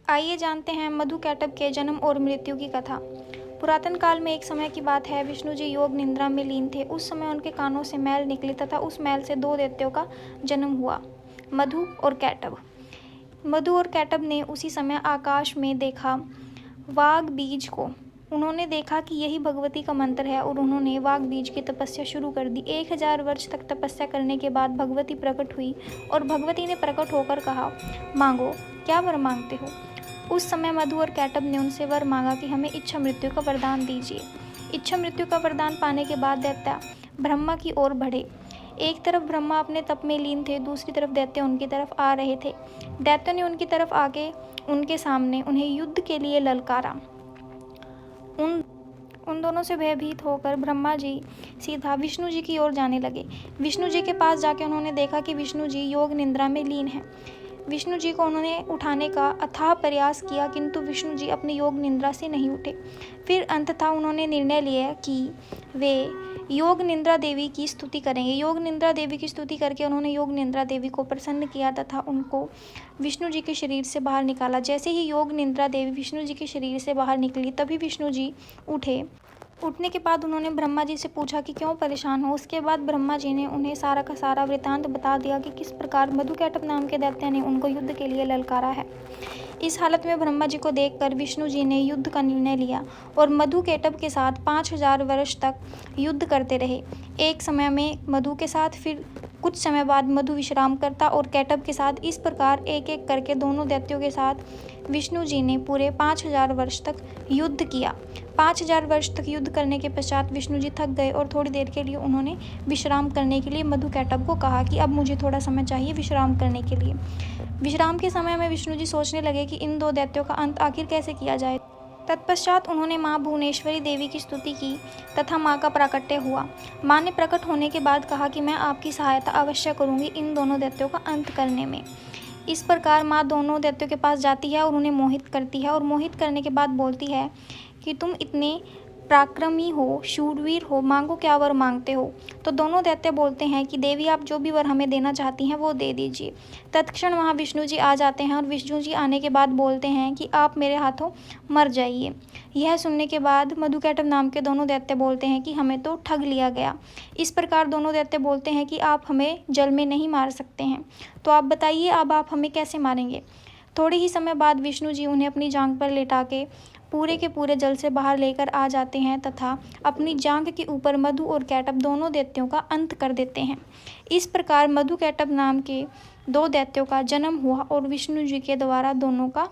आइए जानते हैं मधु कैटभ के जन्म और मृत्यु की कथा। पुरातन काल में एक समय की बात है, विष्णु जी योग निद्रा में लीन थे। उस समय उनके कानों से मैल निकली तथा उस मैल से दो दैत्यों का जन्म हुआ, मधु और कैटभ। मधु और कैटभ ने उसी समय आकाश में देखा वाग बीज को। उन्होंने देखा कि यही भगवती का मंत्र है और उन्होंने वाग बीज की तपस्या शुरू कर दी। 1000 वर्ष तक तपस्या करने के बाद भगवती प्रकट हुई और भगवती ने प्रकट होकर कहा, मांगो, क्या वर मांगते हो। उस समय मधु और कैटभ ने उनसे वर मांगा कि हमें इच्छा मृत्यु का वरदान दीजिए। इच्छा मृत्यु का वरदान पाने के बाद दैत्य ब्रह्मा की ओर बढ़े। एक तरफ ब्रह्मा अपने तप में लीन थे, दूसरी तरफ दैत्य उनकी तरफ आ रहे थे। दैत्यों ने उनकी तरफ आके उनके सामने उन्हें युद्ध के लिए ललकारा। उन दोनों से भयभीत होकर ब्रह्मा जी सीधा विष्णु जी की ओर जाने लगे। विष्णु जी के पास जाके उन्होंने देखा कि विष्णु जी योग निद्रा में लीन हैं। विष्णु जी को उन्होंने उठाने का अथाह प्रयास किया, किंतु विष्णु जी अपनी योग निद्रा से नहीं उठे। फिर अंततः उन्होंने निर्णय लिया कि वे योग निद्रा देवी की स्तुति करेंगे। योग निद्रा देवी की स्तुति करके उन्होंने योग निद्रा देवी को प्रसन्न किया तथा उनको विष्णु जी के शरीर से बाहर निकाला। जैसे ही योग निद्रा देवी विष्णु जी के शरीर से बाहर निकली, तभी विष्णु जी उठे। उठने के बाद उन्होंने ब्रह्मा जी से पूछा कि क्यों परेशान हो। उसके बाद ब्रह्मा जी ने उन्हें सारा का सारा वृतांत बता दिया कि किस प्रकार मधु कैटभ नाम के दैत्य ने उनको युद्ध के लिए ललकारा है। इस हालत में ब्रह्मा जी को देखकर विष्णु जी ने युद्ध का निर्णय लिया और मधु कैटभ के साथ 5000 वर्ष तक युद्ध करते रहे। एक समय में मधु के साथ, फिर कुछ समय बाद मधु विश्राम करता और कैटभ के साथ। इस प्रकार एक एक करके दोनों दैत्यों के साथ विष्णु जी ने पूरे 5000 वर्ष तक युद्ध किया। 5000 वर्ष तक युद्ध करने के पश्चात विष्णु जी थक गए और थोड़ी देर के लिए उन्होंने विश्राम करने के लिए मधु कैटभ को कहा कि अब मुझे थोड़ा समय चाहिए विश्राम करने के लिए। विश्राम के समय में विष्णु जी सोचने लगे कि इन दो दैत्यों का अंत आखिर कैसे किया जाए। तत्पश्चात उन्होंने माँ भुवनेश्वरी देवी की स्तुति की तथा माँ का प्राकट्य हुआ। माँ ने प्रकट होने के बाद कहा कि मैं आपकी सहायता अवश्य करूँगी इन दोनों दैत्यों का अंत करने में। इस प्रकार माँ दोनों दैत्यों के पास जाती है और उन्हें मोहित करती है और मोहित करने के बाद बोलती है कि तुम इतने पराक्रमी हो, शूरवीर हो, मांगो, क्या वर मांगते हो। तो दोनों दैत्य बोलते हैं कि देवी, आप जो भी वर हमें देना चाहती हैं वो दे दीजिए। तत्क्षण वहाँ विष्णु जी आ जाते हैं और विष्णु जी आने के बाद बोलते हैं कि आप मेरे हाथों मर जाइए। यह सुनने के बाद मधु कैटभ नाम के दोनों दैत्य बोलते हैं कि हमें तो ठग लिया गया। इस प्रकार दोनों दैत्य बोलते हैं कि आप हमें जल में नहीं मार सकते हैं, तो आप बताइए अब आप हमें कैसे मारेंगे। थोड़े ही समय बाद विष्णु जी उन्हें अपनी जांघ पर लेटा के पूरे के पूरे जल से बाहर लेकर आ जाते हैं तथा अपनी जांघ के ऊपर मधु और कैटभ दोनों दैत्यों का अंत कर देते हैं। इस प्रकार मधु कैटभ नाम के दो दैत्यों का जन्म हुआ और विष्णु जी के द्वारा दोनों का